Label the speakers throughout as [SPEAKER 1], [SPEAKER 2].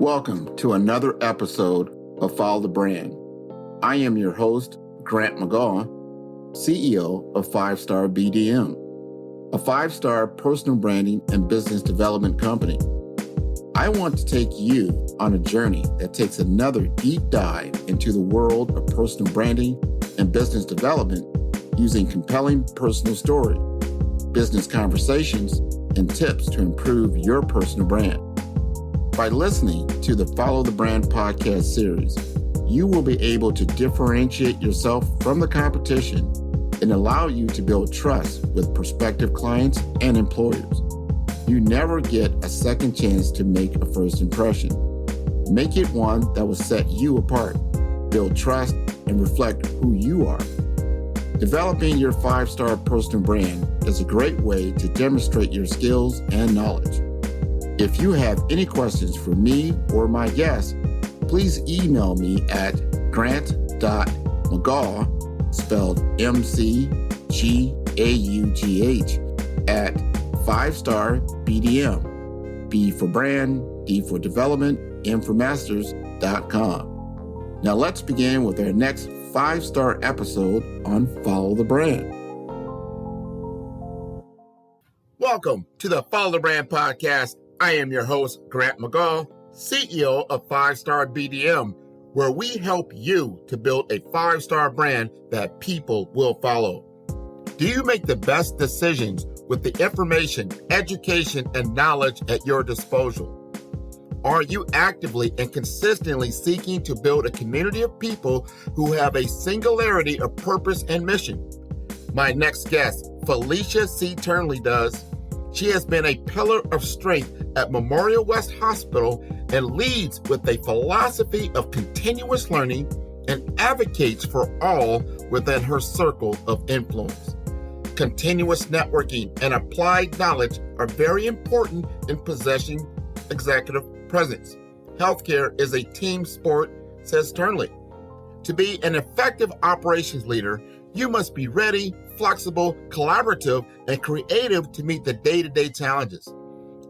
[SPEAKER 1] Welcome to another episode of Follow the Brand. I am your host, Grant McGaw, CEO of 5-Star BDM, a 5-star personal branding and business development company. I want to take you on a journey that takes another deep dive into the world of personal branding and business development using compelling personal story, business conversations, and tips to improve your personal brand. By listening to the Follow the Brand podcast series, you will be able to differentiate yourself from the competition and allow you to build trust with prospective clients and employers. You never get a second chance to make a first impression. Make it one that will set you apart, build trust, and reflect who you are. Developing your 5-star personal brand is a great way to demonstrate your skills and knowledge. If you have any questions for me or my guests, please email me at grant.mcgaugh, spelled M-C-G-A-U-G-H, at 5-star BDM, B for brand, D for development, M for masters.com. Now let's begin with our next 5-star episode on Follow the Brand. Welcome to the Follow the Brand podcast. I am your host, Grant McGaugh, CEO of 5-Star BDM, where we help you to build a 5-star brand that people will follow. Do you make the best decisions with the information, education, and knowledge at your disposal? Are you actively and consistently seeking to build a community of people who have a singularity of purpose and mission? My next guest, Felicia C. Turnley, does. She has been a pillar of strength at Memorial Wes Hospital and leads with a philosophy of continuous learning and advocates for all within her circle of influence. Continuous networking and applied knowledge are very important in possessing executive presence. Healthcare is a team sport, says Turnley. To be an effective operations leader, you must be ready, flexible, collaborative, and creative to meet the day-to-day challenges.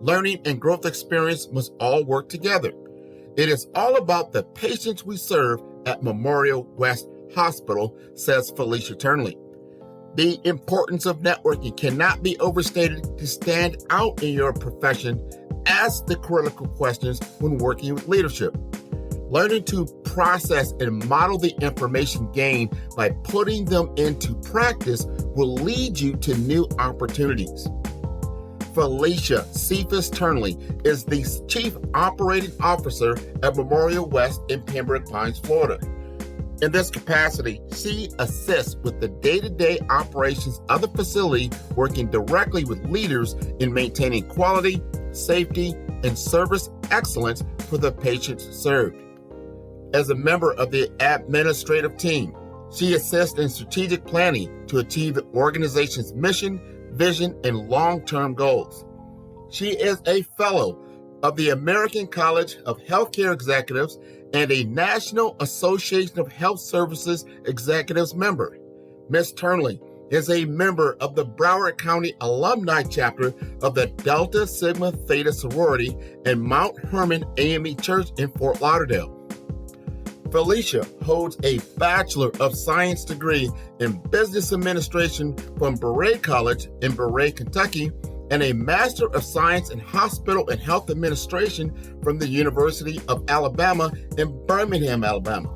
[SPEAKER 1] Learning and growth experience must all work together. It is all about the patients we serve at Memorial Wes Hospital, says Felicia Turnley. The importance of networking cannot be overstated. To stand out in your profession, ask the critical questions when working with leadership. Learning to process and model the information gained by putting them into practice will lead you to new opportunities. Felicia C. Turnley is the Chief Operating Officer at Memorial Wes in Pembroke Pines, Florida. In this capacity, she assists with the day-to-day operations of the facility, working directly with leaders in maintaining quality, safety, and service excellence for the patients served. As a member of the administrative team, she assists in strategic planning to achieve the organization's mission, vision, and long-term goals. She is a fellow of the American College of Healthcare Executives and a National Association of Health Services Executives member. Ms. Turnley is a member of the Broward County Alumni Chapter of the Delta Sigma Theta Sorority and Mount Hermon AME Church in Fort Lauderdale. Felicia holds a Bachelor of Science degree in Business Administration from Berea College in Berea, Kentucky, and a Master of Science in Hospital and Health Administration from the University of Alabama in Birmingham, Alabama.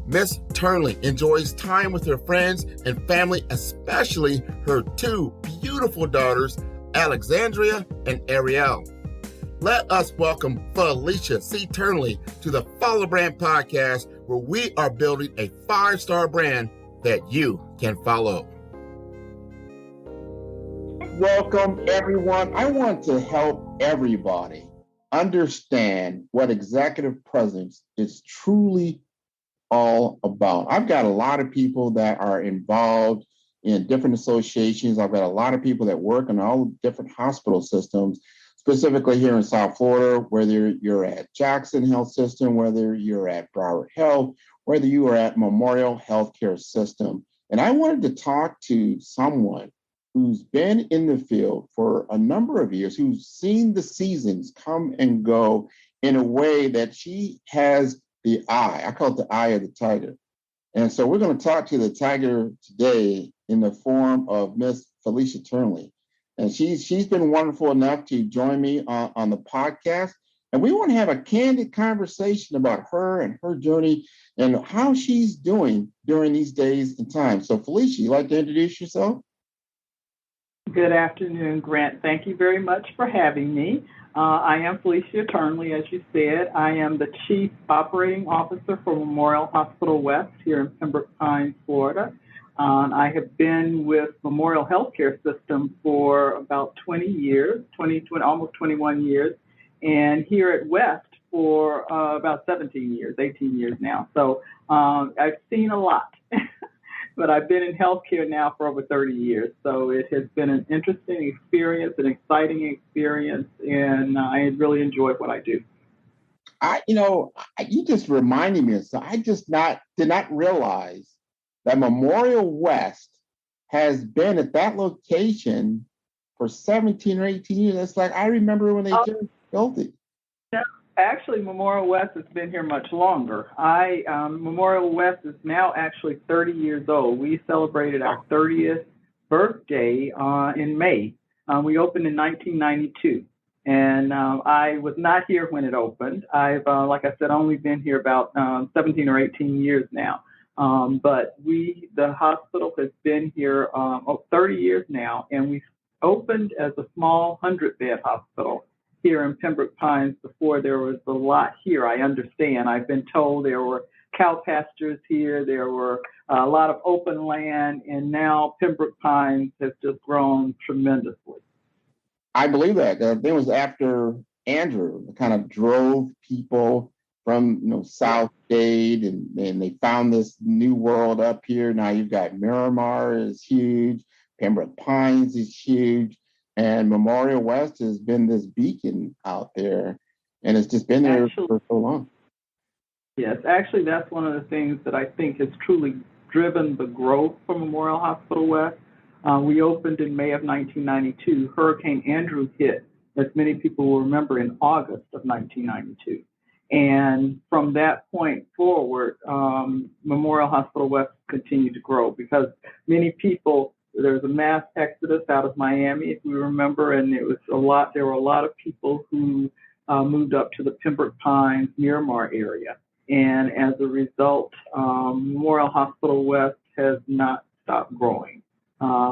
[SPEAKER 1] Ms. Turnley enjoys time with her friends and family, especially her two beautiful daughters, Alexandria and Ariel. Let us welcome Felicia C. Turnley to the Follow the Brand podcast, where we are building a 5-star brand that you can follow. Welcome, everyone. I want to help everybody understand what executive presence is truly all about. I've got a lot of people that are involved in different associations. I've got a lot of people that work in all different hospital systems, specifically here in South Florida, whether you're at Jackson Health System, whether you're at Broward Health, whether you are at Memorial Healthcare System. And I wanted to talk to someone who's been in the field for a number of years, who's seen the seasons come and go
[SPEAKER 2] in a way that she has the eye. I call it the eye of the tiger. And so we're going to talk to the tiger today in the form of Miss Felicia Turnley. And she's been wonderful enough to join me on the podcast. And we want to have a candid conversation about her and her journey and how she's doing during these days and times. So Felicia, you like to introduce yourself?
[SPEAKER 3] Good afternoon, Grant. Thank you very much for having me. I am Felicia Turnley, as you said. I am the Chief Operating Officer for Memorial Hospital West here in Pembroke Pines, Florida. I have been with Memorial Healthcare System for about 20 years, almost 21 years, and here at West for about 17 years, 18 years now. So I've seen a lot. But I've been in healthcare now for over 30 years. So it has been an interesting experience, an exciting experience, and I really enjoy what I do.
[SPEAKER 2] You just reminded me of something. I did not realize that Memorial West has been at that location for 17 or 18 years. It's like I remember when they just built it.
[SPEAKER 3] Actually, Memorial West has been here much longer. Memorial West is now actually 30 years old. We celebrated our 30th birthday in May. We opened in 1992, and I was not here when it opened. I've, like I said, only been here about 17 or 18 years now. But the hospital has been here 30 years now, and we opened as a small 100-bed hospital here in Pembroke Pines before there was a lot here. I understand. I've been told there were cow pastures here. There were a lot of open land, and now Pembroke Pines has just grown tremendously.
[SPEAKER 2] I believe that. It was after Andrew kind of drove people from South Dade, and they found this new world up here. Now you've got Miramar is huge, Pembroke Pines is huge. And Memorial West has been this beacon out there, and it's just been there for so long.
[SPEAKER 3] Yes, actually, that's one of the things that I think has truly driven the growth for Memorial Hospital West. We opened in May of 1992. Hurricane Andrew hit, as many people will remember, in August of 1992. And from that point forward, Memorial Hospital West continued to grow because many people, there was a mass exodus out of Miami, if we remember, and there were a lot of people who moved up to the Pembroke Pines, Miramar area. And as a result, Memorial Hospital West has not stopped growing.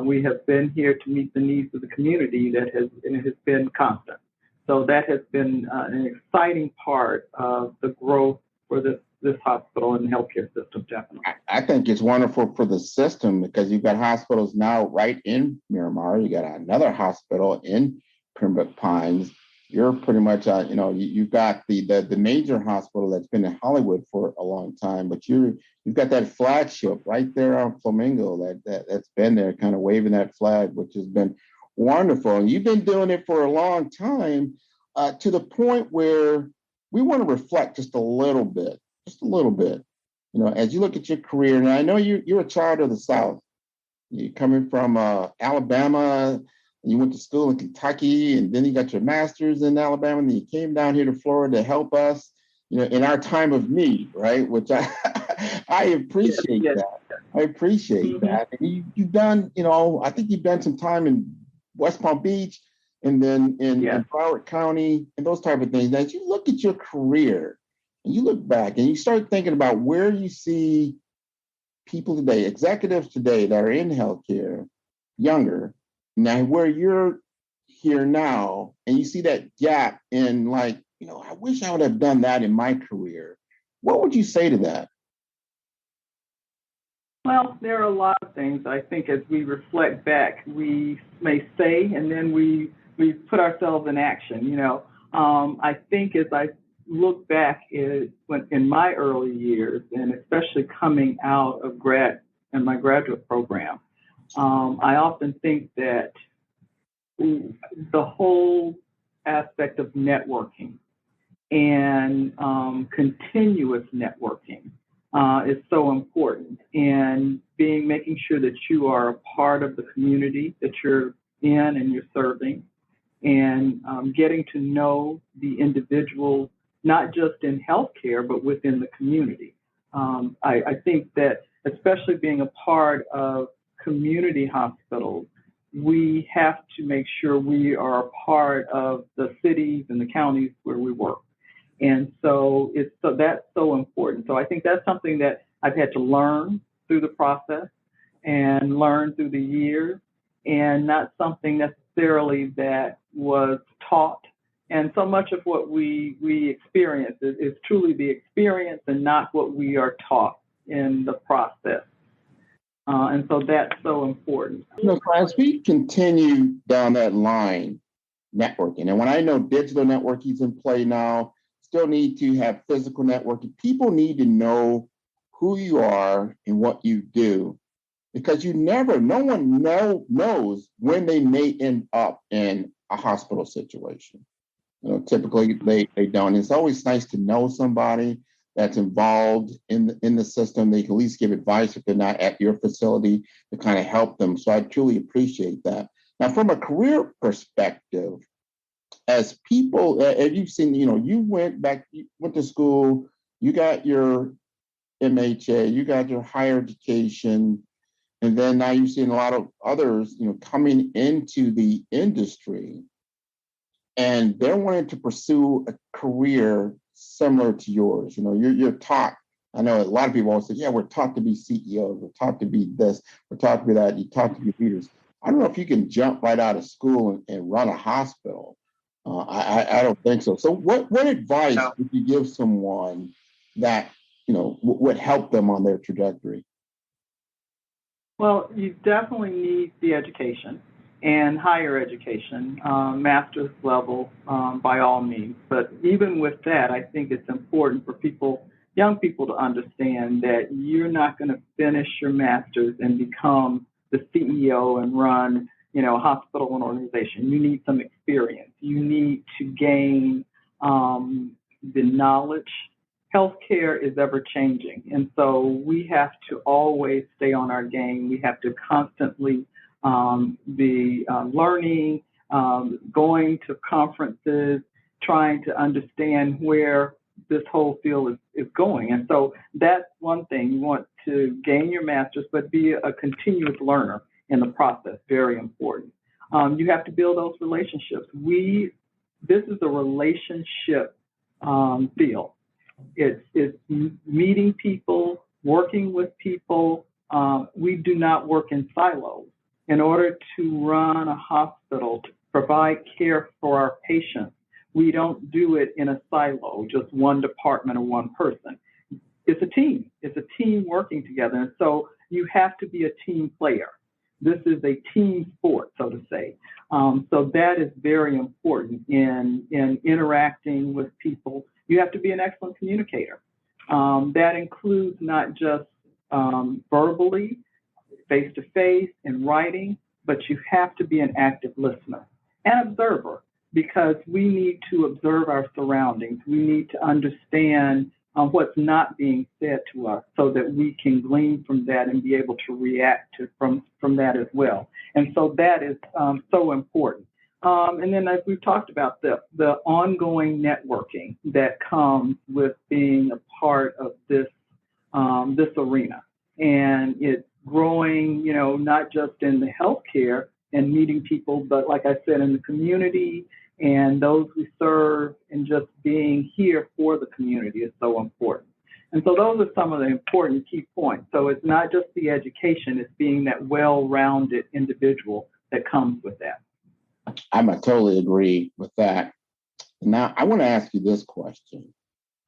[SPEAKER 3] We have been here to meet the needs of the community, and it has been constant. So that has been an exciting part of the growth for this hospital and healthcare system, definitely.
[SPEAKER 2] I think it's wonderful for the system because you've got hospitals now right in Miramar. You got another hospital in Pembroke Pines. You're pretty much, you've got the major hospital that's been in Hollywood for a long time, but you've got that flagship right there on Flamingo that's been there, kind of waving that flag, which has been wonderful. And you've been doing it for a long time, to the point where we want to reflect just a little bit. As you look at your career, and I know you're a child of the South. You're coming from Alabama, and you went to school in Kentucky, and then you got your master's in Alabama, and then you came down here to Florida to help us, in our time of need, right? Which I appreciate that. I appreciate that. And you've done, I think you've done some time in West Palm Beach, and then in Broward County, and those type of things. Now, as you look at your career, and you look back and you start thinking about where you see people today, executives today that are in healthcare, younger, now where you're here now, and you see that gap in I wish I would have done that in my career. What would you say to that?
[SPEAKER 3] Well, there are a lot of things I think as we reflect back, we may say, and then we put ourselves in action. I think as I look back in my early years, and especially coming out of my graduate program, I often think that the whole aspect of networking and continuous networking is so important, and making sure that you are a part of the community that you're in and you're serving, and getting to know the individuals not just in healthcare, but within the community. I think that especially being a part of community hospitals, we have to make sure we are a part of the cities and the counties where we work. And so that's so important. So I think that's something that I've had to learn through the process and learn through the years, and not something necessarily that was taught. And so much of what we experience is truly the experience and not what we are taught in the process. And so that's so important.
[SPEAKER 2] So as we continue down that line, networking, and when I know digital networking is in play now, still need to have physical networking. People need to know who you are and what you do, because no one knows when they may end up in a hospital situation. Typically they don't. It's always nice to know somebody that's involved in the system. They can at least give advice if they're not at your facility to kind of help them. So I truly appreciate that. Now, from a career perspective, as people, as you've seen, you went to school, you got your MHA, you got your higher education, and then now you've seen a lot of others, coming into the industry, and they're wanting to pursue a career similar to yours. You're taught. I know a lot of people always say, yeah, we're taught to be CEOs, we're taught to be this, we're taught to be that, you're taught to be leaders. I don't know if you can jump right out of school and run a hospital. I don't think so. So what advice would you give someone that, would help them on their trajectory?
[SPEAKER 3] Well, you definitely need the education and higher education, master's level, by all means. But even with that, I think it's important for young people to understand that you're not going to finish your master's and become the CEO and run, a hospital and organization. You need some experience. You need to gain the knowledge. Healthcare is ever changing. And so we have to always stay on our game. We have to constantly be learning, going to conferences, trying to understand where this whole field is going. And so that's one thing. You want to gain your master's, but be a continuous learner in the process. Very important. You have to build those relationships. This is a relationship field. It's meeting people, working with people. We do not work in silos. In order to run a hospital, to provide care for our patients, we don't do it in a silo, just one department or one person. It's a team. It's a team working together. And so you have to be a team player. This is a team sport, so to say. So that is very important in interacting with people. You have to be an excellent communicator. That includes not just verbally, face-to-face, in writing, but you have to be an active listener and observer, because we need to observe our surroundings. We need to understand what's not being said to us so that we can glean from that and be able to react from that as well. And so that is so important. And then, as we've talked about, the ongoing networking that comes with being a part of this arena, and it's growing, not just in the healthcare and meeting people, but like I said, in the community and those we serve, and just being here for the community is so important. And so those are some of the important key points. So it's not just the education, it's being that well-rounded individual that comes with that.
[SPEAKER 2] I totally agree with that. Now, I want to ask you this question,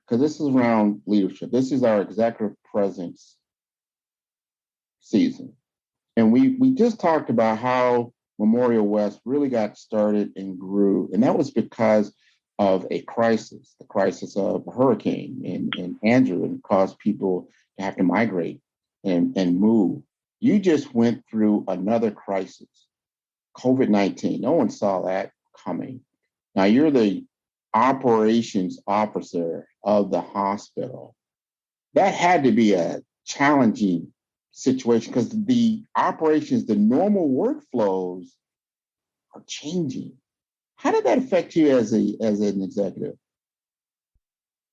[SPEAKER 2] because this is around leadership. This is our executive presence season. And we just talked about how Memorial Wes really got started and grew. And that was because of a crisis, the crisis of a hurricane and Andrew, and caused people to have to migrate and move. You just went through another crisis, COVID-19. No one saw that coming. Now you're the operations officer of the hospital. That had to be a challenging situation, because the operations, the normal workflows are changing. How did that affect you as an executive?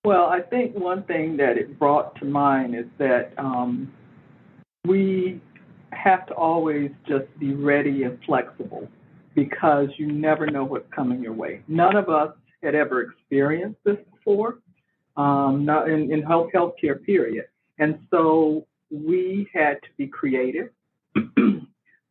[SPEAKER 3] Well, I think one thing that it brought to mind is that we have to always just be ready and flexible because you never know what's coming your way. None of us had ever experienced this before, not in healthcare, period. And so we had to be creative.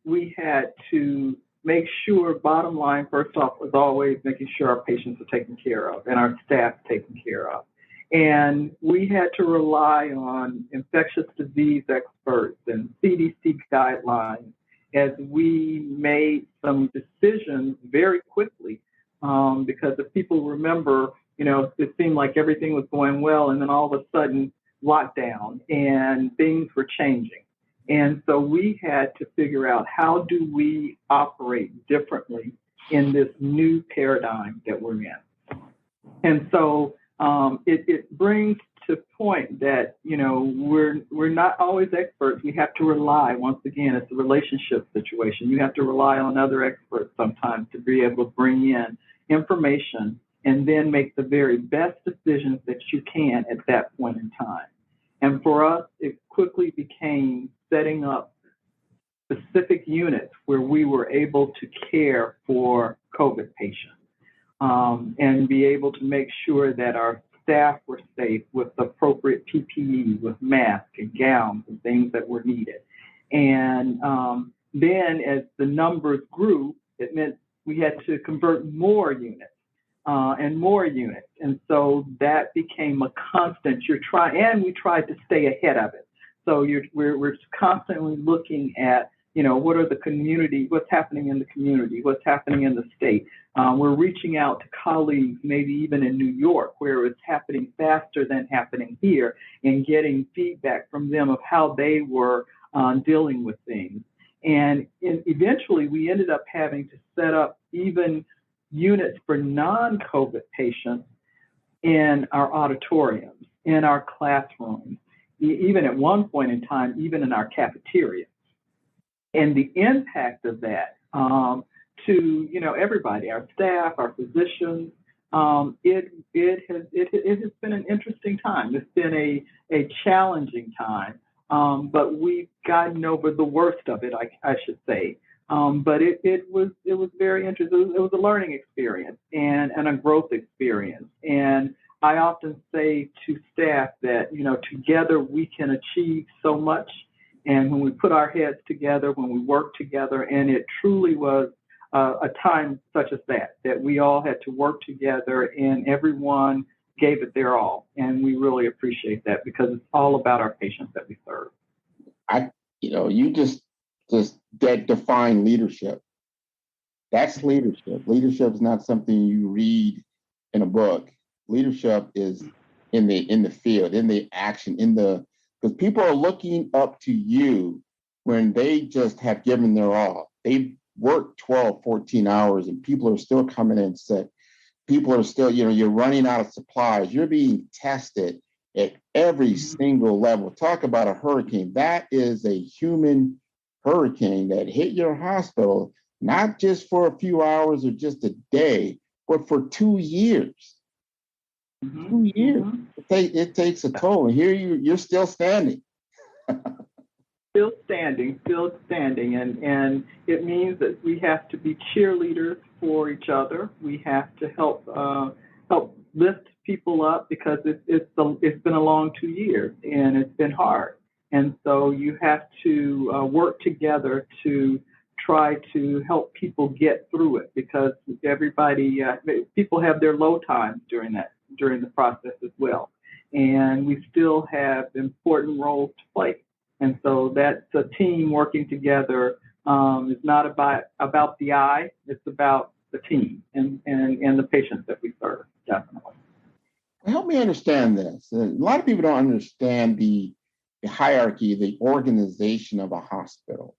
[SPEAKER 3] We had to make sure, bottom line, first off, was always making sure our patients are taken care of and our staff taken care of. And we had to rely on infectious disease experts and CDC guidelines as we made some decisions very quickly. Because if people remember, it seemed like everything was going well, and then all of a sudden, lockdown and things were changing. And so we had to figure out, how do we operate differently in this new paradigm that we're in? And so it brings to point that, we're not always experts. We have to rely, once again, it's a relationship situation. You have to rely on other experts sometimes to be able to bring in information and then make the very best decisions that you can at that point in time. And for us, it quickly became setting up specific units where we were able to care for COVID patients. And be able to make sure that our staff were safe with appropriate PPE, with masks and gowns and things that were needed. And then as the numbers grew, it meant we had to convert more units and more units. And so that became a constant. And we tried to stay ahead of it. So we're constantly looking at, what are the community, what's happening in the community, what's happening in the state. We're reaching out to colleagues, maybe even in New York, where it's happening faster than happening here, and getting feedback from them of how they were dealing with things. And eventually we ended up having to set up even units for non-COVID patients in our auditoriums, in our classrooms, even at one point in time, even in our cafeteria. And the impact of that to everybody, our staff, our physicians, it has been an interesting time. It's been a challenging time, but we've gotten over the worst of it, I should say. But it was very interesting. It was a learning experience and a growth experience. And I often say to staff that together we can achieve so much. And when we put our heads together, when we work together, and it truly was a time such as that we all had to work together and everyone gave it their all. And we really appreciate that because it's all about our patients that we serve.
[SPEAKER 2] You just define leadership. That's leadership. Leadership is not something you read in a book. Leadership is in the field, in the action, because people are looking up to you when they just have given their all. They've worked 12, 14 hours and people are still coming in sick. People are still, you're running out of supplies. You're being tested at every single level. Talk about a hurricane. That is a human hurricane that hit your hospital, not just for a few hours or just a day, but for 2 years. 2 years. It takes a toll. And here you're still standing.
[SPEAKER 3] Still standing. And it means that we have to be cheerleaders for each other. We have to help lift people up because it's been a long 2 years and it's been hard. And so you have to work together to try to help people get through it because people have their low times during the process as well. And we still have important roles to play. And so that's a team working together. It's not about the I, it's about the team and the patients that we serve, definitely.
[SPEAKER 2] Help me understand this. A lot of people don't understand the hierarchy, the organization of a hospital.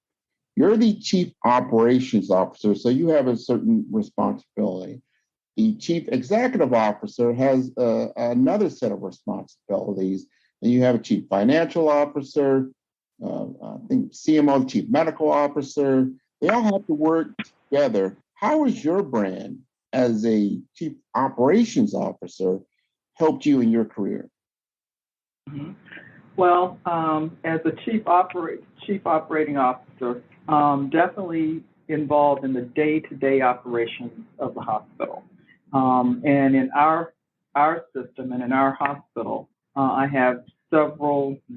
[SPEAKER 2] You're the chief operations officer, so you have a certain responsibility. The chief executive officer has another set of responsibilities. And you have a chief financial officer, I think CMO, the chief medical officer. They all have to work together. How is your brand as a chief operations officer helped you in your career?
[SPEAKER 3] Mhm. Well, as a chief operating officer, definitely involved in the day-to-day operations of the hospital. And in our system and in our hospital, I have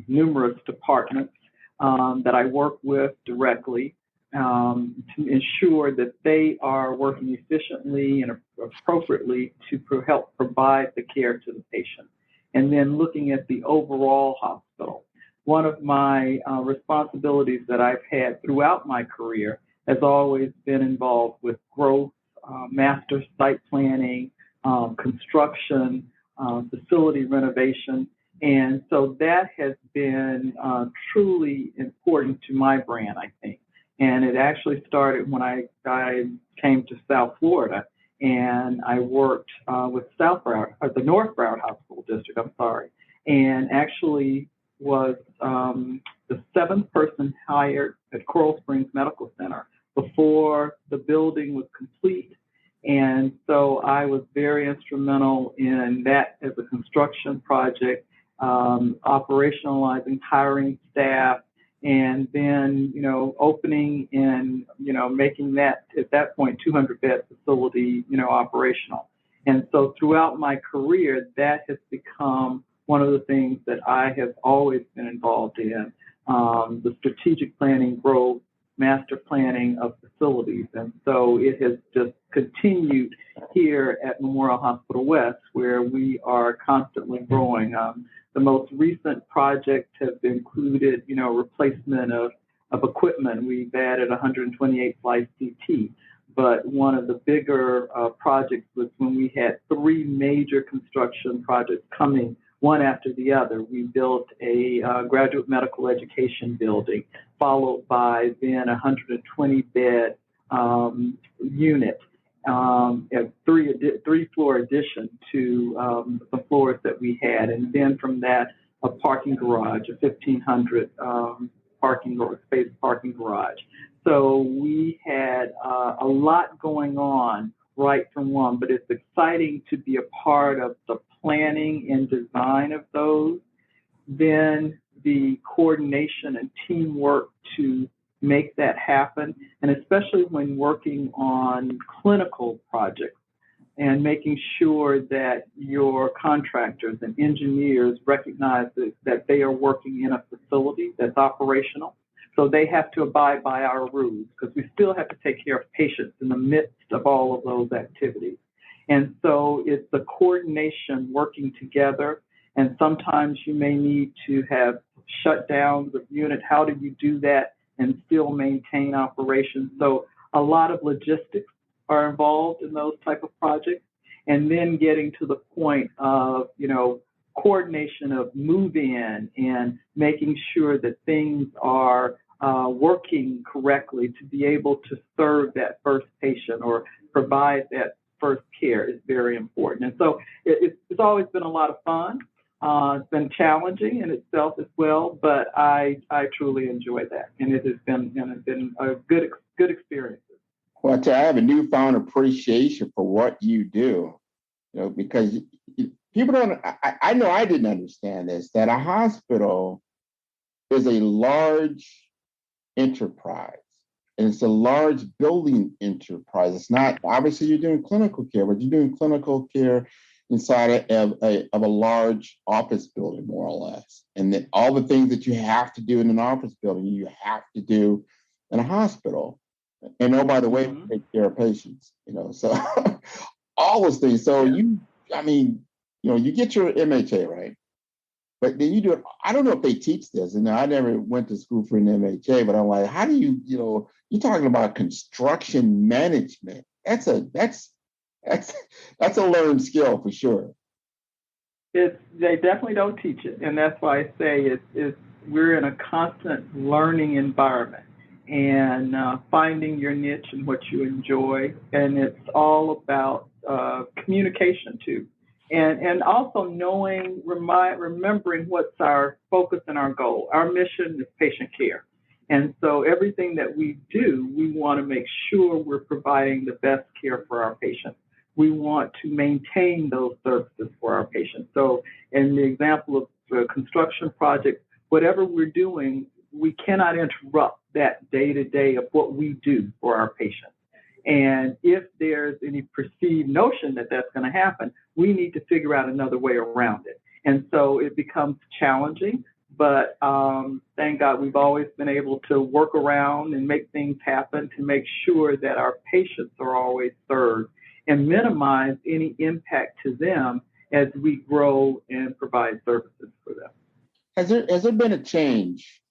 [SPEAKER 3] numerous departments that I work with directly to ensure that they are working efficiently and appropriately to help provide the care to the patient. And then looking at the overall hospital. One of my responsibilities that I've had throughout my career has always been involved with growth, master site planning, construction, facility renovation. And so that has been truly important to my brand, I think. And it actually started when I came to South Florida, and I worked with the North Broward Hospital District, and actually was the seventh person hired at Coral Springs Medical Center before the building was complete. And so I was very instrumental in that as a construction project, operationalizing, hiring staff, and then, opening and, making that, at that point, 200-bed facility, operational. And so throughout my career, that has become one of the things that I have always been involved in, the strategic planning, growth, master planning of facilities. And so it has just continued here at Memorial Hospital West, where we are constantly growing. The most recent projects have included, replacement of equipment. We've added 128 slice CT. But one of the bigger projects was when we had three major construction projects coming one after the other. We built a graduate medical education building, followed by then a 120-bed unit, a three-floor addition to the floors that we had. And then from that, a parking garage, a 1,500 space parking garage. So we had a lot going on right from one, but it's exciting to be a part of the planning and design of those, then the coordination and teamwork to make that happen, and especially when working on clinical projects and making sure that your contractors and engineers recognize that they are working in a facility that's operational. So they have to abide by our rules because we still have to take care of patients in the midst of all of those activities. And so it's the coordination working together. And sometimes you may need to have shutdowns of unit. How do you do that and still maintain operations? So a lot of logistics are involved in those type of projects. And then getting to the point of, coordination of move-in and making sure that things are working correctly to be able to serve that first patient or provide that first care is very important. And so it's always been a lot of fun. It's been challenging in itself as well, but I truly enjoy that, and it has been a good experience.
[SPEAKER 2] Well, I have a newfound appreciation for what you do, because people don't. I know I didn't understand this, that a hospital is a large enterprise. And it's a large building enterprise. It's not, obviously you're doing clinical care, but you're doing clinical care inside of a large office building, more or less. And then all the things that you have to do in an office building, you have to do in a hospital. And oh, by the way, take care of patients, so all those things. So you get your MHA, right? But then you do it. I don't know if they teach this, and I never went to school for an MHA, but I'm like, how do you, you're talking about construction management. That's a learned skill for sure.
[SPEAKER 3] They definitely don't teach it, and that's why I say we're in a constant learning environment and finding your niche and what you enjoy, and it's all about communication too. And also remembering what's our focus and our goal. Our mission is patient care. And so everything that we do, we want to make sure we're providing the best care for our patients. we want to maintain those services for our patients. So in the example of the construction project, whatever we're doing, we cannot interrupt that day-to-day of what we do for our patients. And if there's any perceived notion that that's going to happen, we need to figure out another way around it. And so it becomes challenging, but thank God we've always been able to work around and make things happen to make sure that our patients are always served and minimize any impact to them as we grow and provide services for them.
[SPEAKER 2] Has there been a change?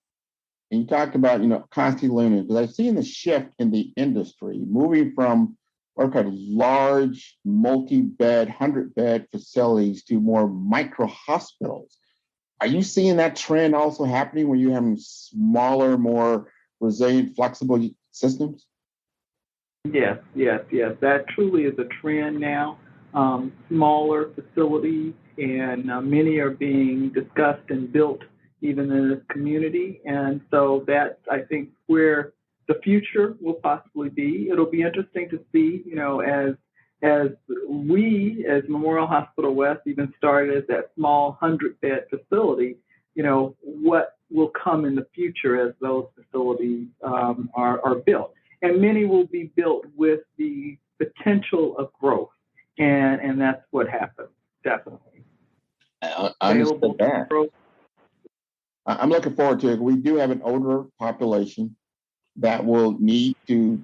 [SPEAKER 2] And you talked about, constantly learning, because I've seen the shift in the industry, moving from what are large multi-bed, 100-bed facilities to more micro hospitals. Are you seeing that trend also happening where you're having smaller, more resilient, flexible systems?
[SPEAKER 3] Yes. That truly is a trend now. Smaller facilities, and many are being discussed and built even in this community. And so that's, I think, where the future will possibly be. It'll be interesting to see, as we, as Memorial Hospital West, even started as that small 100-bed facility, what will come in the future as those facilities are built. And many will be built with the potential of growth. And that's what happens, definitely.
[SPEAKER 2] I understand that. I'm looking forward to it. We do have an older population that will need to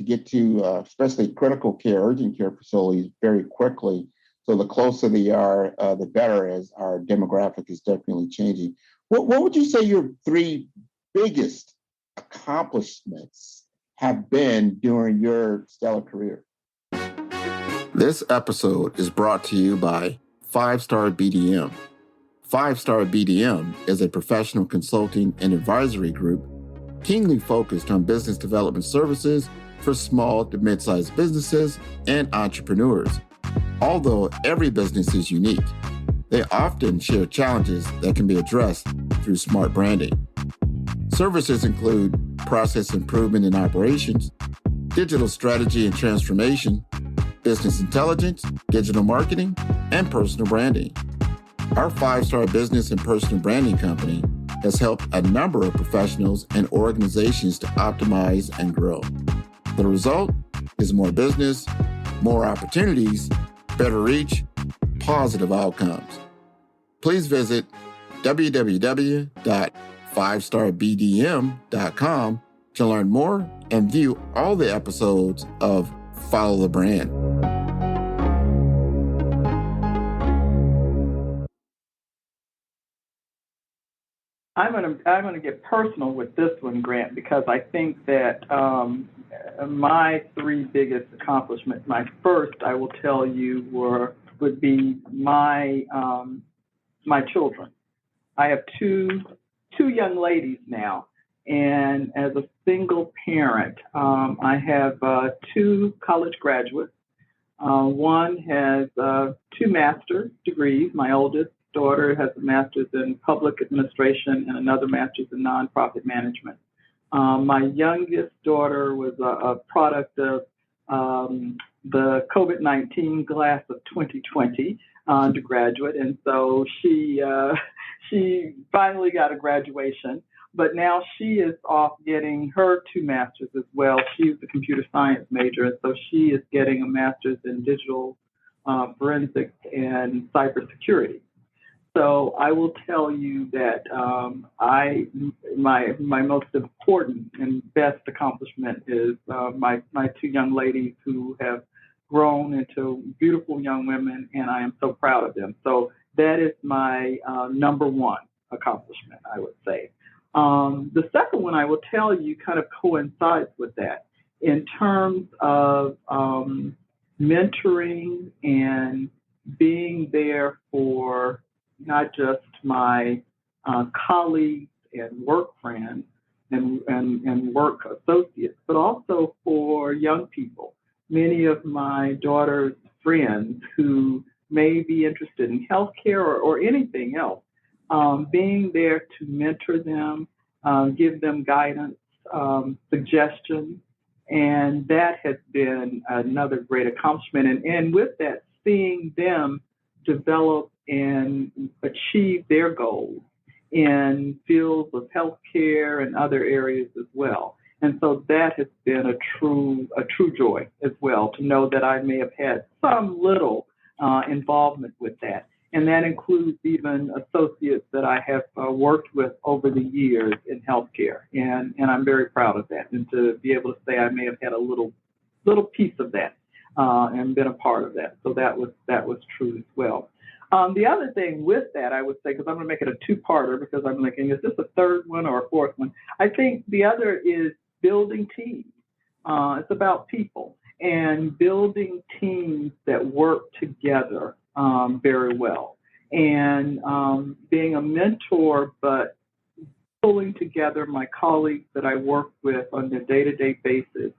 [SPEAKER 2] get to, especially critical care, urgent care facilities very quickly. So the closer they are, the better, as our demographic is definitely changing. What would you say your three biggest accomplishments have been during your stellar career?
[SPEAKER 1] This episode is brought to you by 5-Star BDM. 5-Star BDM is a professional consulting and advisory group keenly focused on business development services for small to mid-sized businesses and entrepreneurs. Although every business is unique, they often share challenges that can be addressed through smart branding. Services include process improvement in operations, digital strategy and transformation, business intelligence, digital marketing, and personal branding. Our 5-Star Business and Personal Branding Company has helped a number of professionals and organizations to optimize and grow. The result is more business, more opportunities, better reach, positive outcomes. Please visit www.5starbdm.com to learn more and view all the episodes of Follow the Brand.
[SPEAKER 3] I'm gonna get personal with this one, Grant, because I think that my three biggest accomplishments, my first, I will tell you, would be my children. I have two young ladies now, and as a single parent, I have two college graduates. One has 2 master's degrees. My oldest daughter has a master's in public administration and another master's in nonprofit management. My youngest daughter was a product of the COVID-19 class of 2020 undergraduate, and so she finally got a graduation. But now she is off getting her 2 masters as well. She's a computer science major, and so she is getting a master's in digital forensics and cybersecurity. So I will tell you that my most important and best accomplishment is my 2 young ladies who have grown into beautiful young women, and I am so proud of them. So that is my number one accomplishment, I would say. The second one I will tell you kind of coincides with that in terms of mentoring and being there for not just my colleagues and work friends and work associates, but also for young people. Many of my daughter's friends who may be interested in healthcare or anything else, being there to mentor them, give them guidance, suggestions, And that has been another great accomplishment. And with that, seeing them develop and achieve their goals in fields of healthcare and other areas as well. And so that has been a true joy as well, to know that I may have had some little involvement with that. And that includes even associates that I have worked with over the years in healthcare. And I'm very proud of that. And to be able to say I may have had a little piece of that and been a part of that. So that was true as well. The other thing with that, I would say, because I'm going to make it a two-parter, because I'm thinking, is this a third one or a fourth one? I think the other is building teams. It's about people and building teams that work together very well. And being a mentor, but pulling together my colleagues that I work with on a day-to-day basis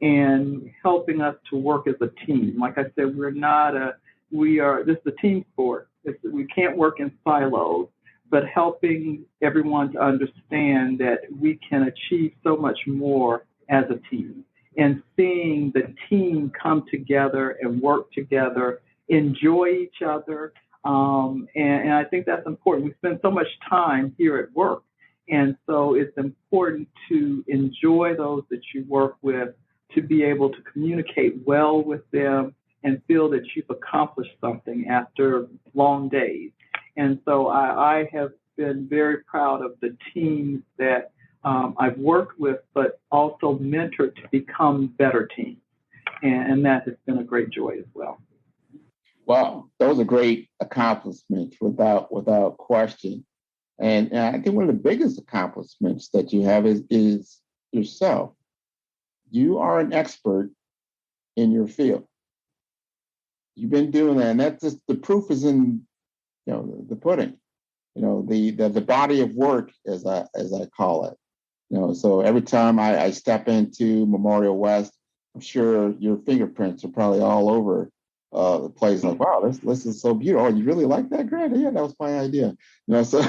[SPEAKER 3] and helping us to work as a team. Like I said, this is a team sport. We can't work in silos, but helping everyone to understand that we can achieve so much more as a team, and seeing the team come together and work together, enjoy each other. And I think that's important. We spend so much time here at work. And so it's important to enjoy those that you work with, to be able to communicate well with them and feel that you've accomplished something after long days. And so I have been very proud of the teams that I've worked with, but also mentored to become better teams. And that has been a great joy as well.
[SPEAKER 2] Wow, those are great accomplishments without question. And I think one of the biggest accomplishments that you have is yourself. You are an expert in your field. You've been doing that, and that's just the proof is in the pudding. The body of work, as I call it. So every time I step into Memorial West, I'm sure your fingerprints are probably all over the place. Like, wow, this is so beautiful. Oh, you really like that, Grant? Yeah, that was my idea. So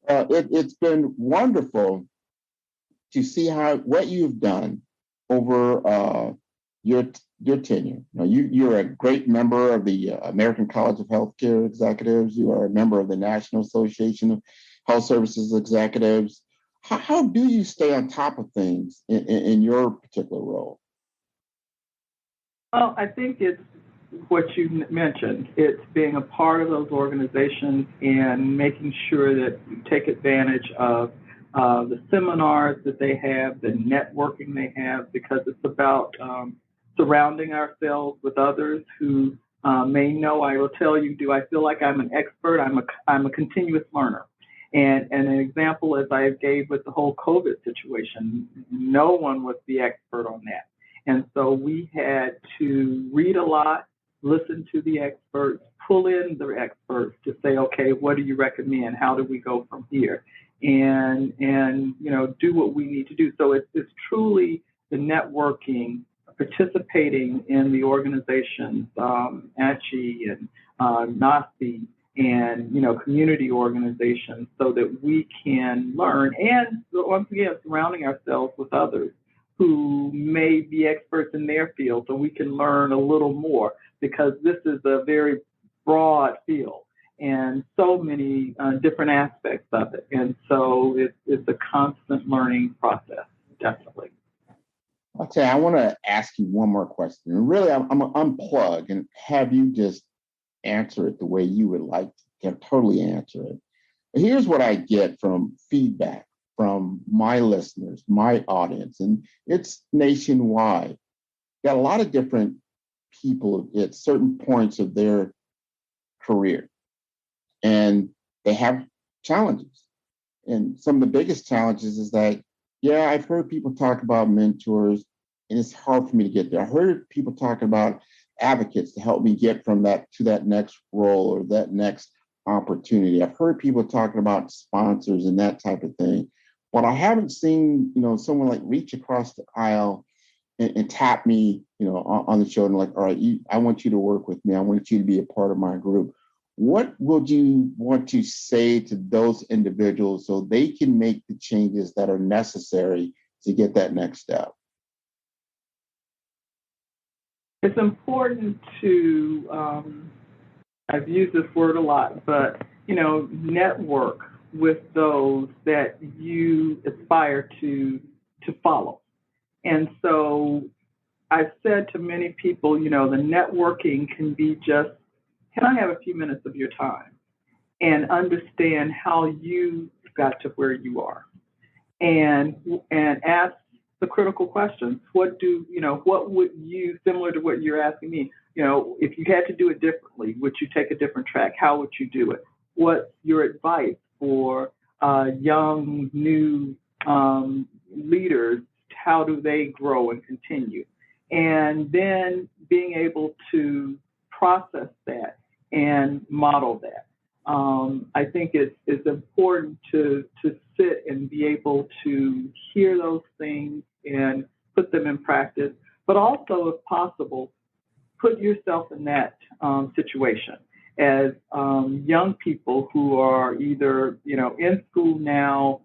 [SPEAKER 2] it's been wonderful to see what you've done over your tenure. You're a great member of the American College of Healthcare Executives. You are a member of the National Association of Health Services Executives. How do you stay on top of things in your particular role?
[SPEAKER 3] Well, I think it's what you mentioned. It's being a part of those organizations and making sure that you take advantage of the seminars that they have, the networking they have, because it's about surrounding ourselves with others who may know. I will tell you, do I feel like I'm an expert? I'm a continuous learner. And an example, as I gave with the whole COVID situation, no one was the expert on that. And so we had to read a lot, listen to the experts, pull in the experts to say, okay, what do you recommend? How do we go from here? And do what we need to do. So it's truly the networking, participating in the organizations, ACHI and NASI, and community organizations, so that we can learn, and once again surrounding ourselves with others who may be experts in their field, so we can learn a little more, because this is a very broad field and so many different aspects of it, and so it's a constant learning process, definitely.
[SPEAKER 2] Okay, I want to ask you one more question. And really, I'm going to unplug and have you just answer it the way you would like to totally answer it. But here's what I get from feedback from my listeners, my audience, and it's nationwide. Got a lot of different people at certain points of their career, and they have challenges. And some of the biggest challenges is that, yeah, I've heard people talk about mentors, and it's hard for me to get there. I heard people talk about advocates to help me get from that to that next role or that next opportunity. I've heard people talking about sponsors and that type of thing, but I haven't seen, someone like reach across the aisle and tap me, on the shoulder, like, all right, I want you to work with me. I want you to be a part of my group. What would you want to say to those individuals so they can make the changes that are necessary to get that next step?
[SPEAKER 3] It's important to, I've used this word a lot, but, network with those that you aspire to follow. And so I've said to many people, the networking can be just, can I have a few minutes of your time and understand how you got to where you are, and ask the critical questions. What would you, similar to what you're asking me, if you had to do it differently, would you take a different track? How would you do it? What's your advice for young, new leaders? How do they grow and continue? And then being able to process that and model that. I think it's important to sit and be able to hear those things and put them in practice, but also, if possible, put yourself in that situation as young people who are either, in school now,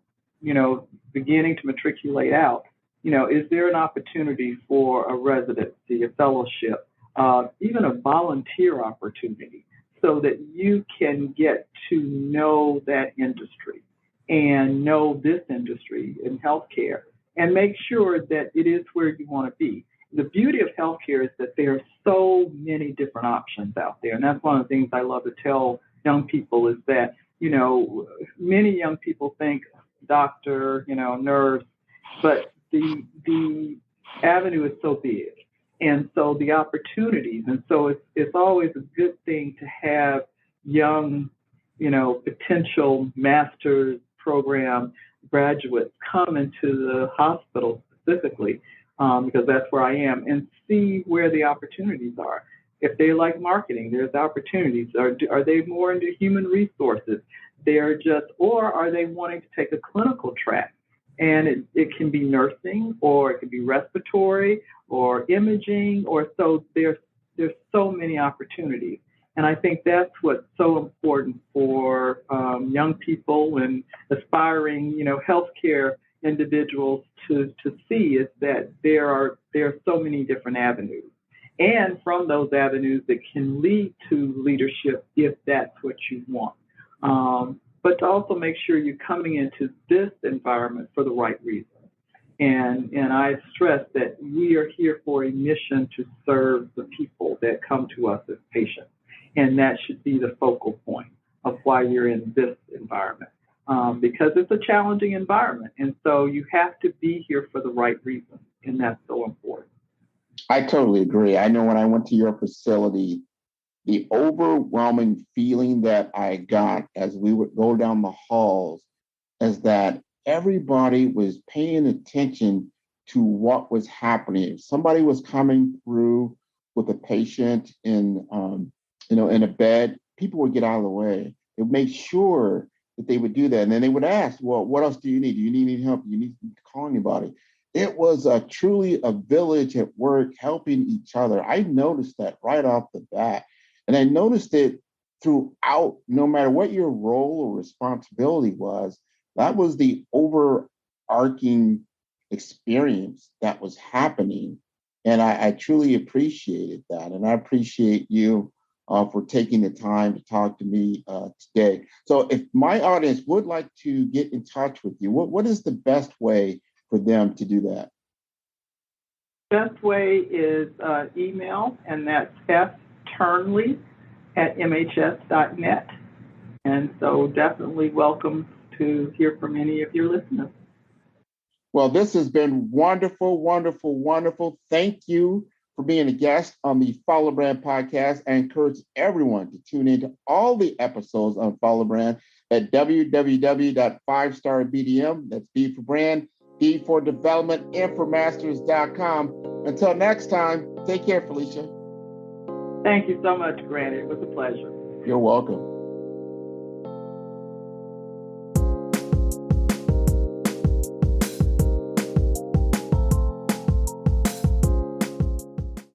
[SPEAKER 3] beginning to matriculate out. Is there an opportunity for a residency, a fellowship, even a volunteer opportunity, so that you can get to know that industry and know this industry in healthcare and make sure that it is where you want to be. The beauty of healthcare is that there are so many different options out there. And that's one of the things I love to tell young people is that, many young people think doctor, nurse, but the avenue is so big. And so the opportunities, and so it's always a good thing to have young, potential master's program graduates come into the hospital specifically, because that's where I am, and see where the opportunities are. If they like marketing, there's opportunities. Are they more into human resources? Or are they wanting to take a clinical track? And it can be nursing, or it can be respiratory, or imaging, or so there's so many opportunities. And I think that's what's so important for young people and aspiring, healthcare individuals to see, is that there are so many different avenues. And from those avenues that can lead to leadership if that's what you want. But to also make sure you're coming into this environment for the right reason. And I stress that we are here for a mission to serve the people that come to us as patients. And that should be the focal point of why you're in this environment, because it's a challenging environment. And so you have to be here for the right reason. And that's so important.
[SPEAKER 2] I totally agree. I know when I went to your facility, the overwhelming feeling that I got as we would go down the halls is that everybody was paying attention to what was happening. If somebody was coming through with a patient in a bed, people would get out of the way. They would make sure that they would do that. And then they would ask, well, what else do you need? Do you need any help? Do you need to call anybody? It was truly a village at work helping each other. I noticed that right off the bat. And I noticed it throughout, no matter what your role or responsibility was, that was the overarching experience that was happening. And I truly appreciated that. And I appreciate you for taking the time to talk to me today. So if my audience would like to get in touch with you, what is the best way for them to do that?
[SPEAKER 3] Best way is email, and that's fturnley@mhs.net. And so definitely welcome to hear from any of your listeners.
[SPEAKER 2] Well, this has been wonderful, wonderful, wonderful. Thank you for being a guest on the Follow Brand podcast. I encourage everyone to tune into all the episodes on Follow Brand at www.5starbdm, that's B for brand, D for development, and for masters.com. Until next time, take care, Felicia.
[SPEAKER 3] Thank you so much, Grant. It was a pleasure.
[SPEAKER 2] You're welcome.